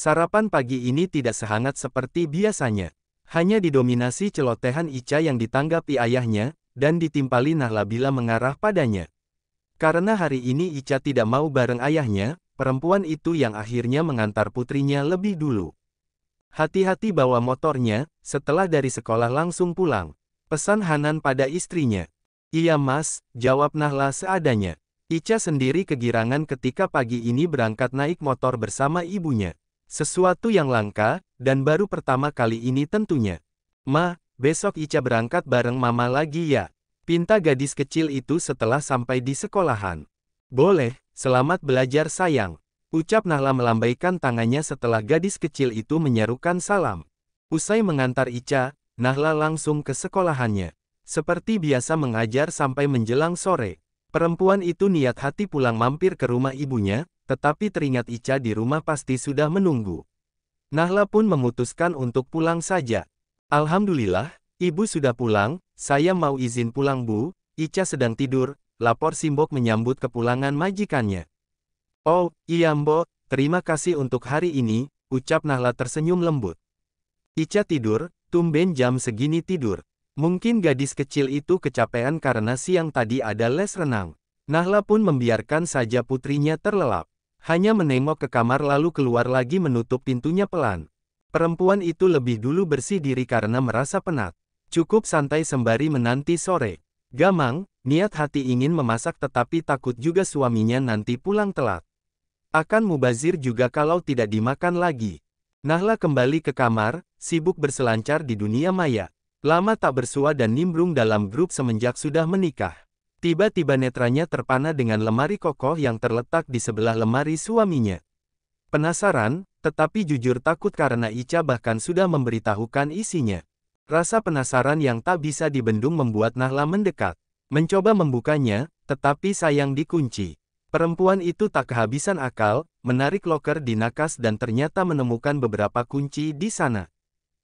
Sarapan pagi ini tidak sehangat seperti biasanya. Hanya didominasi celotehan Ica yang ditanggapi ayahnya, dan ditimpali Nahla bila mengarah padanya. Karena hari ini Ica tidak mau bareng ayahnya, perempuan itu yang akhirnya mengantar putrinya lebih dulu. Hati-hati bawa motornya, setelah dari sekolah langsung pulang. Pesan Hanan pada istrinya. Iya mas, jawab Nahla seadanya. Ica sendiri kegirangan ketika pagi ini berangkat naik motor bersama ibunya. Sesuatu yang langka, dan baru pertama kali ini tentunya. Ma, besok Ica berangkat bareng mama lagi ya? Pinta gadis kecil itu setelah sampai di sekolahan. Boleh, selamat belajar sayang. Ucap Nahla melambaikan tangannya setelah gadis kecil itu menyerukan salam. Usai mengantar Ica, Nahla langsung ke sekolahannya. Seperti biasa mengajar sampai menjelang sore. Perempuan itu niat hati pulang mampir ke rumah ibunya, tetapi teringat Ica di rumah pasti sudah menunggu. Nahla pun memutuskan untuk pulang saja. Alhamdulillah, ibu sudah pulang, saya mau izin pulang bu, Ica sedang tidur, lapor Simbok menyambut kepulangan majikannya. Oh, iya mbok, terima kasih untuk hari ini, ucap Nahla tersenyum lembut. Ica tidur, tumben jam segini tidur. Mungkin gadis kecil itu kecapean karena siang tadi ada les renang. Nahla pun membiarkan saja putrinya terlelap. Hanya menengok ke kamar lalu keluar lagi menutup pintunya pelan. Perempuan itu lebih dulu bersih diri karena merasa penat. Cukup santai sembari menanti sore. Gamang, niat hati ingin memasak tetapi takut juga suaminya nanti pulang telat. Akan mubazir juga kalau tidak dimakan lagi. Nahla kembali ke kamar, sibuk berselancar di dunia maya. Lama tak bersua dan nimbrung dalam grup semenjak sudah menikah. Tiba-tiba netranya terpana dengan lemari kokoh yang terletak di sebelah lemari suaminya. Penasaran, tetapi jujur takut karena Ica bahkan sudah memberitahukan isinya. Rasa penasaran yang tak bisa dibendung membuat Nahla mendekat. Mencoba membukanya, tetapi sayang dikunci. Perempuan itu tak kehabisan akal, menarik loker di nakas dan ternyata menemukan beberapa kunci di sana.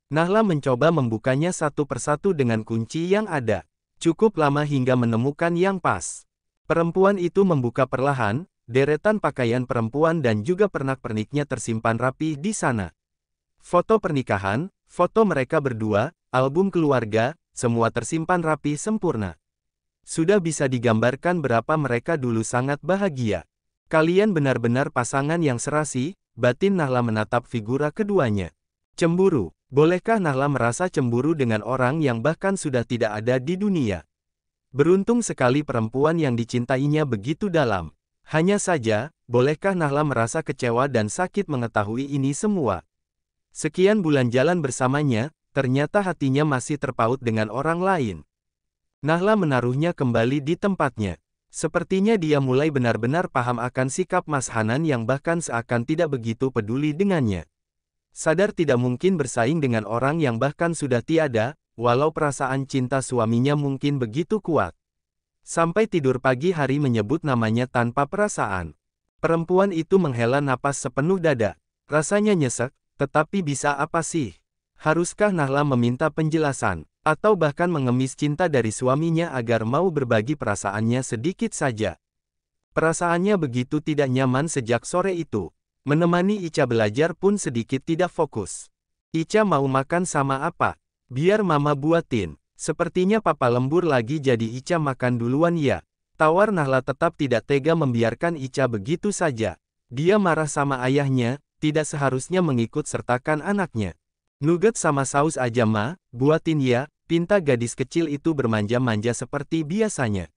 Nahla mencoba membukanya satu persatu dengan kunci yang ada. Cukup lama hingga menemukan yang pas. Perempuan itu membuka perlahan, deretan pakaian perempuan dan juga pernak-perniknya tersimpan rapi di sana. Foto pernikahan, foto mereka berdua, album keluarga, semua tersimpan rapi sempurna. Sudah bisa digambarkan berapa mereka dulu sangat bahagia. Kalian benar-benar pasangan yang serasi, batin Nahla menatap figura keduanya. Cemburu. Bolehkah Nahla merasa cemburu dengan orang yang bahkan sudah tidak ada di dunia? Beruntung sekali perempuan yang dicintainya begitu dalam. Hanya saja, bolehkah Nahla merasa kecewa dan sakit mengetahui ini semua? Sekian bulan jalan bersamanya, ternyata hatinya masih terpaut dengan orang lain. Nahla menaruhnya kembali di tempatnya. Sepertinya dia mulai benar-benar paham akan sikap Mas Hanan yang bahkan seakan tidak begitu peduli dengannya. Sadar tidak mungkin bersaing dengan orang yang bahkan sudah tiada, walau perasaan cinta suaminya mungkin begitu kuat. Sampai tidur pagi hari menyebut namanya tanpa perasaan. Perempuan itu menghela napas sepenuh dada. Rasanya nyesek, tetapi bisa apa sih? Haruskah Nahla meminta penjelasan, atau bahkan mengemis cinta dari suaminya agar mau berbagi perasaannya sedikit saja? Perasaannya begitu tidak nyaman sejak sore itu. Menemani Ica belajar pun sedikit tidak fokus. Ica mau makan sama apa? Biar mama buatin. Sepertinya papa lembur lagi jadi Ica makan duluan ya. Tawar Nahla tetap tidak tega membiarkan Ica begitu saja. Dia marah sama ayahnya, tidak seharusnya mengikut sertakan anaknya. Nugget sama saus aja ma, buatin ya, pinta gadis kecil itu bermanja-manja seperti biasanya.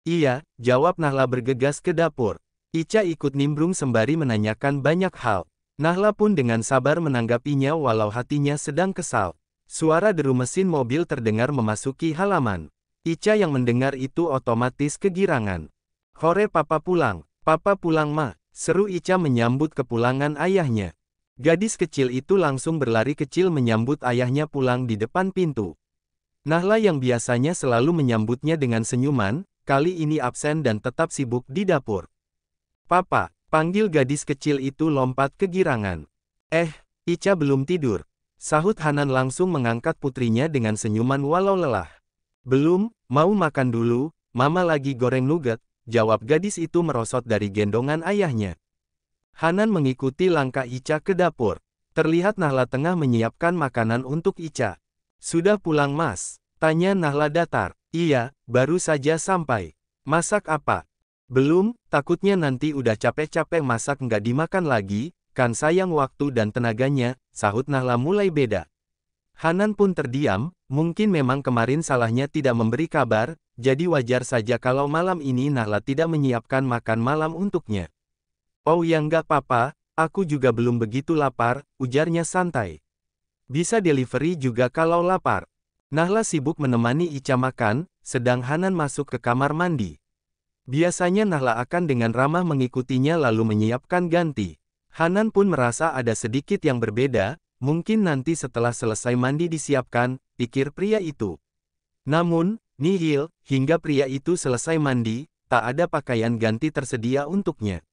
Iya, jawab Nahla bergegas ke dapur. Ica ikut nimbrung sembari menanyakan banyak hal. Nahla pun dengan sabar menanggapinya walau hatinya sedang kesal. Suara deru mesin mobil terdengar memasuki halaman. Ica yang mendengar itu otomatis kegirangan. Hore papa pulang ma, seru Ica menyambut kepulangan ayahnya. Gadis kecil itu langsung berlari kecil menyambut ayahnya pulang di depan pintu. Nahla yang biasanya selalu menyambutnya dengan senyuman, kali ini absen dan tetap sibuk di dapur. Papa, panggil gadis kecil itu lompat kegirangan. Ica belum tidur. Sahut Hanan langsung mengangkat putrinya dengan senyuman walau lelah. Belum, mau makan dulu, mama lagi goreng nugget, jawab gadis itu merosot dari gendongan ayahnya. Hanan mengikuti langkah Ica ke dapur. Terlihat Nahla tengah menyiapkan makanan untuk Ica. Sudah pulang Mas? Tanya Nahla datar. Iya, baru saja sampai. Masak apa? Belum, takutnya nanti udah capek-capek masak nggak dimakan lagi, kan sayang waktu dan tenaganya, sahut Nahla mulai beda. Hanan pun terdiam, mungkin memang kemarin salahnya tidak memberi kabar, jadi wajar saja kalau malam ini Nahla tidak menyiapkan makan malam untuknya. Oh ya nggak apa-apa, aku juga belum begitu lapar, ujarnya santai. Bisa delivery juga kalau lapar. Nahla sibuk menemani Ica makan, sedang Hanan masuk ke kamar mandi. Biasanya Nahla akan dengan ramah mengikutinya lalu menyiapkan ganti. Hanan pun merasa ada sedikit yang berbeda, mungkin nanti setelah selesai mandi disiapkan, pikir pria itu. Namun, nihil, hingga pria itu selesai mandi, tak ada pakaian ganti tersedia untuknya.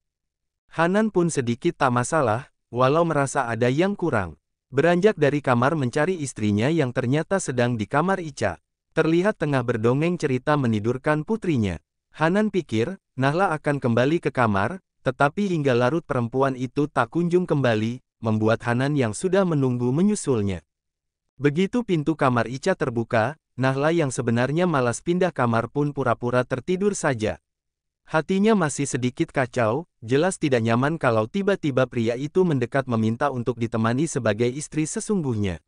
Hanan pun sedikit tak masalah, walau merasa ada yang kurang. Beranjak dari kamar mencari istrinya yang ternyata sedang di kamar Ica. Terlihat tengah berdongeng cerita menidurkan putrinya. Hanan pikir, Nahla akan kembali ke kamar, tetapi hingga larut perempuan itu tak kunjung kembali, membuat Hanan yang sudah menunggu menyusulnya. Begitu pintu kamar Ica terbuka, Nahla yang sebenarnya malas pindah kamar pun pura-pura tertidur saja. Hatinya masih sedikit kacau, jelas tidak nyaman kalau tiba-tiba pria itu mendekat meminta untuk ditemani sebagai istri sesungguhnya.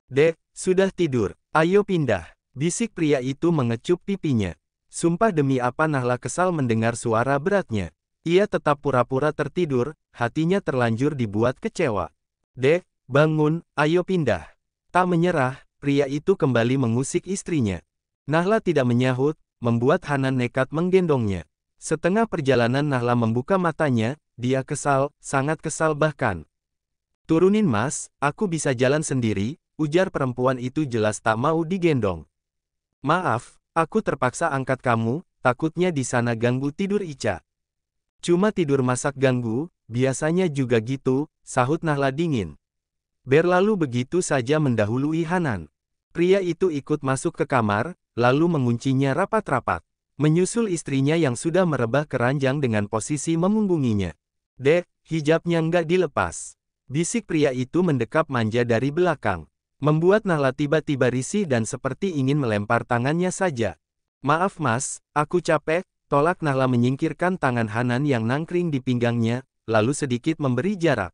Dek, sudah tidur, ayo pindah, bisik pria itu mengecup pipinya. Sumpah demi apa Nahla kesal mendengar suara beratnya. Ia tetap pura-pura tertidur, hatinya terlanjur dibuat kecewa. Dek, bangun, ayo pindah. Tak menyerah, pria itu kembali mengusik istrinya. Nahla tidak menyahut, membuat Hanan nekat menggendongnya. Setengah perjalanan Nahla membuka matanya, dia kesal, sangat kesal bahkan. Turunin Mas, aku bisa jalan sendiri, ujar perempuan itu jelas tak mau digendong. Maaf, aku terpaksa angkat kamu, takutnya di sana ganggu tidur Ica. Cuma tidur masak ganggu, biasanya juga gitu, sahut Nahla dingin. Berlalu begitu saja mendahului Hanan. Pria itu ikut masuk ke kamar, lalu menguncinya rapat-rapat. Menyusul istrinya yang sudah merebah keranjang dengan posisi memunggunginya. Dek, hijabnya nggak dilepas. Bisik pria itu mendekap manja dari belakang. Membuat Nahla tiba-tiba risih dan seperti ingin melempar tangannya saja. Maaf Mas, aku capek. Tolak Nahla menyingkirkan tangan Hanan yang nangkring di pinggangnya, lalu sedikit memberi jarak.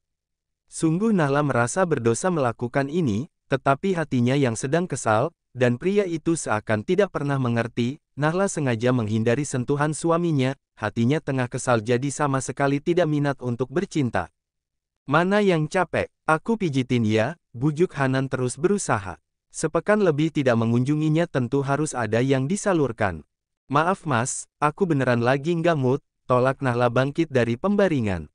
Sungguh Nahla merasa berdosa melakukan ini, tetapi hatinya yang sedang kesal, dan pria itu seakan tidak pernah mengerti, Nahla sengaja menghindari sentuhan suaminya, hatinya tengah kesal jadi sama sekali tidak minat untuk bercinta. Mana yang capek, aku pijitin ya, bujuk Hanan terus berusaha. Sepekan lebih tidak mengunjunginya tentu harus ada yang disalurkan. Maaf Mas, aku beneran lagi nggak mood, tolak Nahla bangkit dari pembaringan.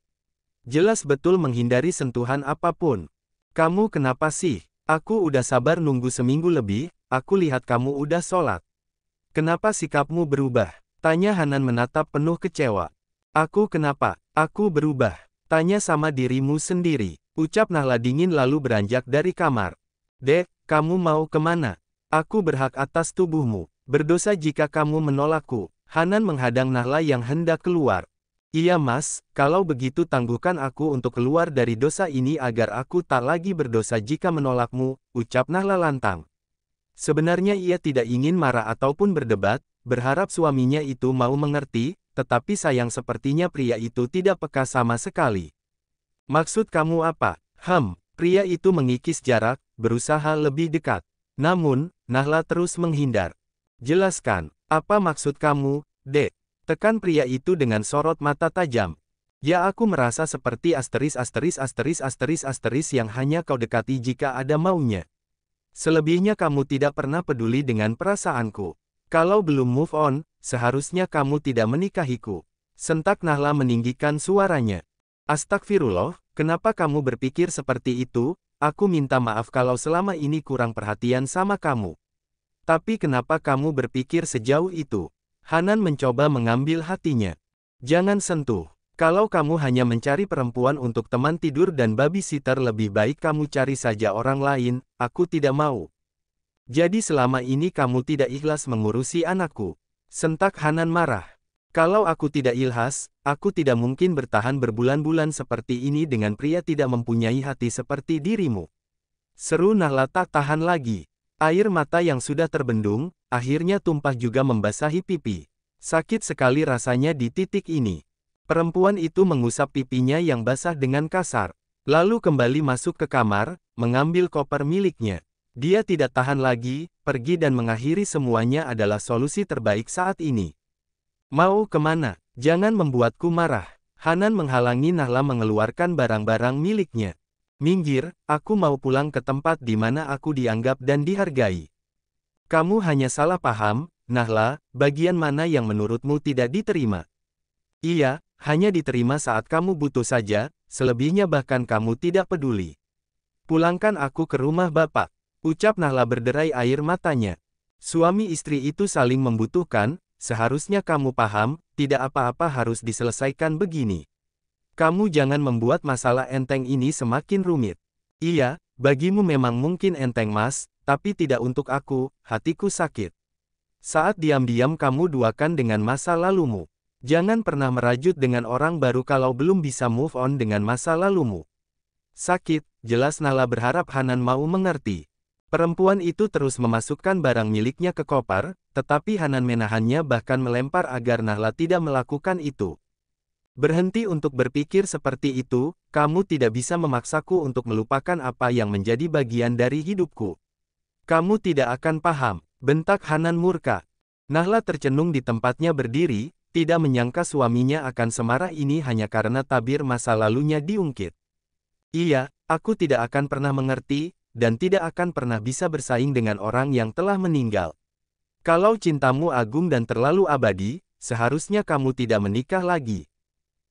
Jelas betul menghindari sentuhan apapun. Kamu kenapa sih? Aku udah sabar nunggu seminggu lebih, aku lihat kamu udah sholat. Kenapa sikapmu berubah? Tanya Hanan menatap penuh kecewa. Aku kenapa? Aku berubah. Tanya sama dirimu sendiri. Ucap Nahla dingin lalu beranjak dari kamar. Dek, kamu mau kemana? Aku berhak atas tubuhmu. Berdosa jika kamu menolakku. Hanan menghadang Nahla yang hendak keluar. Iya Mas, kalau begitu tangguhkan aku untuk keluar dari dosa ini agar aku tak lagi berdosa jika menolakmu, ucap Nahla lantang. Sebenarnya ia tidak ingin marah ataupun berdebat, berharap suaminya itu mau mengerti, tetapi sayang sepertinya pria itu tidak peka sama sekali. Maksud kamu apa? Pria itu mengikis jarak, berusaha lebih dekat. Namun, Nahla terus menghindar. Jelaskan, apa maksud kamu, Dek? Tekan pria itu dengan sorot mata tajam. Ya aku merasa seperti asteris yang hanya kau dekati jika ada maunya. Selebihnya kamu tidak pernah peduli dengan perasaanku. Kalau belum move on, seharusnya kamu tidak menikahiku. Sentak Nahla meninggikan suaranya. Astagfirullah, kenapa kamu berpikir seperti itu? Aku minta maaf kalau selama ini kurang perhatian sama kamu. Tapi kenapa kamu berpikir sejauh itu? Hanan mencoba mengambil hatinya. Jangan sentuh. Kalau kamu hanya mencari perempuan untuk teman tidur dan babysitter lebih baik kamu cari saja orang lain, aku tidak mau. Jadi selama ini kamu tidak ikhlas mengurusi anakku. Sentak Hanan marah. Kalau aku tidak ilhas, aku tidak mungkin bertahan berbulan-bulan seperti ini dengan pria tidak mempunyai hati seperti dirimu. Seru Nahla tak tahan lagi. Air mata yang sudah terbendung, akhirnya tumpah juga membasahi pipi. Sakit sekali rasanya di titik ini. Perempuan itu mengusap pipinya yang basah dengan kasar. Lalu kembali masuk ke kamar, mengambil koper miliknya. Dia tidak tahan lagi, pergi dan mengakhiri semuanya adalah solusi terbaik saat ini. Mau kemana? Jangan membuatku marah. Hanan menghalangi Nahla mengeluarkan barang-barang miliknya. Minggir, aku mau pulang ke tempat di mana aku dianggap dan dihargai. Kamu hanya salah paham, Nahla, bagian mana yang menurutmu tidak diterima? Iya, hanya diterima saat kamu butuh saja, selebihnya bahkan kamu tidak peduli. Pulangkan aku ke rumah bapak, ucap Nahla berderai air matanya. Suami istri itu saling membutuhkan, seharusnya kamu paham, tidak apa-apa harus diselesaikan begini. Kamu jangan membuat masalah enteng ini semakin rumit. Iya, bagimu memang mungkin enteng mas, tapi tidak untuk aku, hatiku sakit. Saat diam-diam kamu duakan dengan masa lalumu. Jangan pernah merajut dengan orang baru kalau belum bisa move on dengan masa lalumu. Sakit, jelas Nahla berharap Hanan mau mengerti. Perempuan itu terus memasukkan barang miliknya ke koper, tetapi Hanan menahannya bahkan melempar agar Nahla tidak melakukan itu. Berhenti untuk berpikir seperti itu, kamu tidak bisa memaksaku untuk melupakan apa yang menjadi bagian dari hidupku. Kamu tidak akan paham, bentak Hanan murka. Nahla tercenung di tempatnya berdiri, tidak menyangka suaminya akan semarah ini hanya karena tabir masa lalunya diungkit. Iya, aku tidak akan pernah mengerti, dan tidak akan pernah bisa bersaing dengan orang yang telah meninggal. Kalau cintamu agung dan terlalu abadi, seharusnya kamu tidak menikah lagi.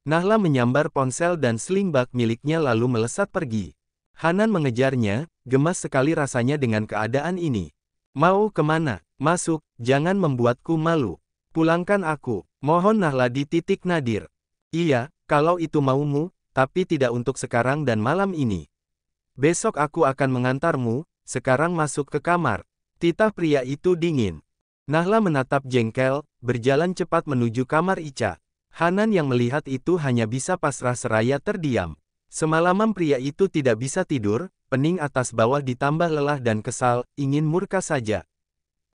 Nahla menyambar ponsel dan sling bag miliknya lalu melesat pergi. Hanan mengejarnya, gemas sekali rasanya dengan keadaan ini. Mau kemana? Masuk, jangan membuatku malu. Pulangkan aku, mohon Nahla di titik nadir. Iya, kalau itu maumu, tapi tidak untuk sekarang dan malam ini. Besok aku akan mengantarmu, sekarang masuk ke kamar. Titah pria itu dingin. Nahla menatap jengkel, berjalan cepat menuju kamar Ica. Hanan yang melihat itu hanya bisa pasrah seraya terdiam. Semalaman pria itu tidak bisa tidur, pening atas bawah ditambah lelah dan kesal, ingin murka saja.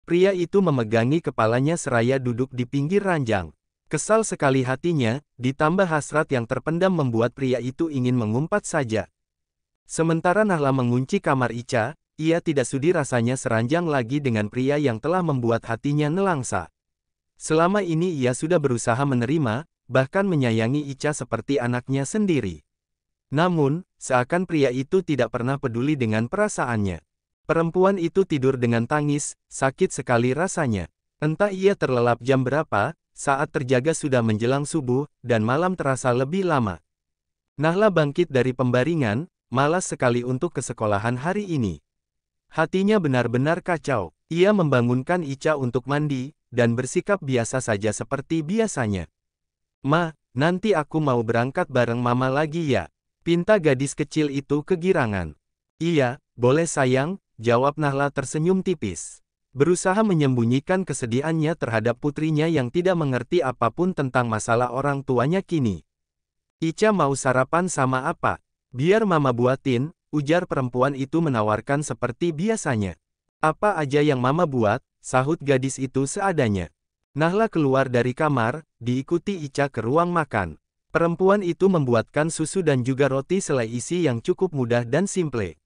Pria itu memegangi kepalanya seraya duduk di pinggir ranjang. Kesal sekali hatinya, ditambah hasrat yang terpendam membuat pria itu ingin mengumpat saja. Sementara Nahla mengunci kamar Ica, ia tidak sudi rasanya seranjang lagi dengan pria yang telah membuat hatinya nelangsa. Selama ini ia sudah berusaha menerima, bahkan menyayangi Ica seperti anaknya sendiri. Namun, seakan pria itu tidak pernah peduli dengan perasaannya. Perempuan itu tidur dengan tangis, sakit sekali rasanya. Entah ia terlelap jam berapa, saat terjaga sudah menjelang subuh, dan malam terasa lebih lama. Nahla bangkit dari pembaringan, malas sekali untuk ke sekolahan hari ini. Hatinya benar-benar kacau. Ia membangunkan Ica untuk mandi, dan bersikap biasa saja seperti biasanya. Ma, nanti aku mau berangkat bareng mama lagi ya. Pinta gadis kecil itu kegirangan. Iya, boleh sayang, jawab Nahla tersenyum tipis. Berusaha menyembunyikan kesedihannya terhadap putrinya yang tidak mengerti apapun tentang masalah orang tuanya kini. Ica mau sarapan sama apa? Biar mama buatin, ujar perempuan itu menawarkan seperti biasanya. Apa aja yang mama buat, sahut gadis itu seadanya. Nahla keluar dari kamar, diikuti Ica ke ruang makan. Perempuan itu membuatkan susu dan juga roti selai isi yang cukup mudah dan simple.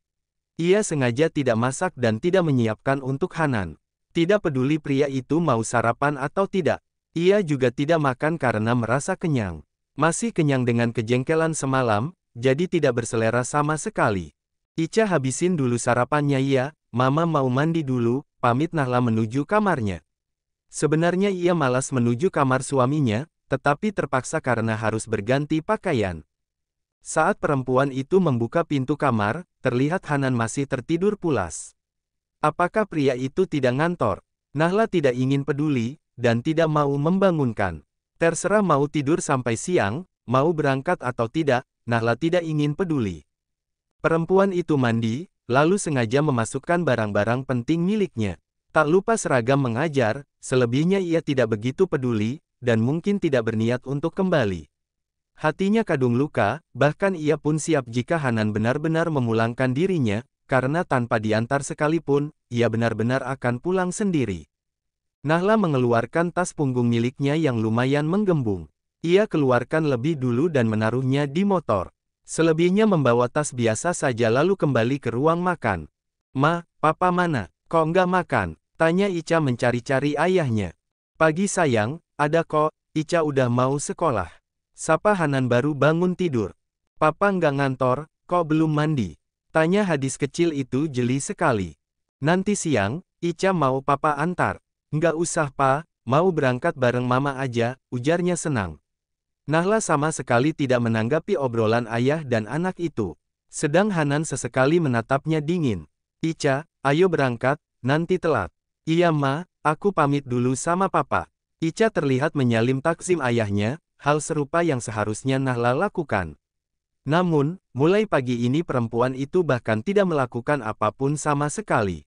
Ia sengaja tidak masak dan tidak menyiapkan untuk Hanan. Tidak peduli pria itu mau sarapan atau tidak. Ia juga tidak makan karena merasa kenyang. Masih kenyang dengan kejengkelan semalam, jadi tidak berselera sama sekali. Ica habisin dulu sarapannya ya, mama mau mandi dulu, pamit Nahla menuju kamarnya. Sebenarnya ia malas menuju kamar suaminya, tetapi terpaksa karena harus berganti pakaian. Saat perempuan itu membuka pintu kamar, terlihat Hanan masih tertidur pulas. Apakah pria itu tidak ngantor? Nahla tidak ingin peduli, dan tidak mau membangunkan. Terserah mau tidur sampai siang, mau berangkat atau tidak, Nahla tidak ingin peduli. Perempuan itu mandi, lalu sengaja memasukkan barang-barang penting miliknya. Tak lupa seragam mengajar, selebihnya ia tidak begitu peduli, dan mungkin tidak berniat untuk kembali. Hatinya kadung luka, bahkan ia pun siap jika Hanan benar-benar memulangkan dirinya, karena tanpa diantar sekalipun, ia benar-benar akan pulang sendiri. Nahla mengeluarkan tas punggung miliknya yang lumayan menggembung. Ia keluarkan lebih dulu dan menaruhnya di motor. Selebihnya membawa tas biasa saja lalu kembali ke ruang makan. "Ma, papa mana? Kok nggak makan?" tanya Ica mencari-cari ayahnya. "Pagi sayang, ada kok, Ica udah mau sekolah." Sapa Hanan baru bangun tidur. "Papa nggak ngantor, kok belum mandi?" tanya hadis kecil itu jeli sekali. "Nanti siang, Ica mau papa antar." "Nggak usah pa, mau berangkat bareng mama aja," ujarnya senang. Nahla sama sekali tidak menanggapi obrolan ayah dan anak itu. Sedang Hanan sesekali menatapnya dingin. "Ica, ayo berangkat, nanti telat." "Iya ma, aku pamit dulu sama papa." Ica terlihat menyalin taksim ayahnya, hal serupa yang seharusnya Nahla lakukan. Namun, mulai pagi ini perempuan itu bahkan tidak melakukan apapun sama sekali.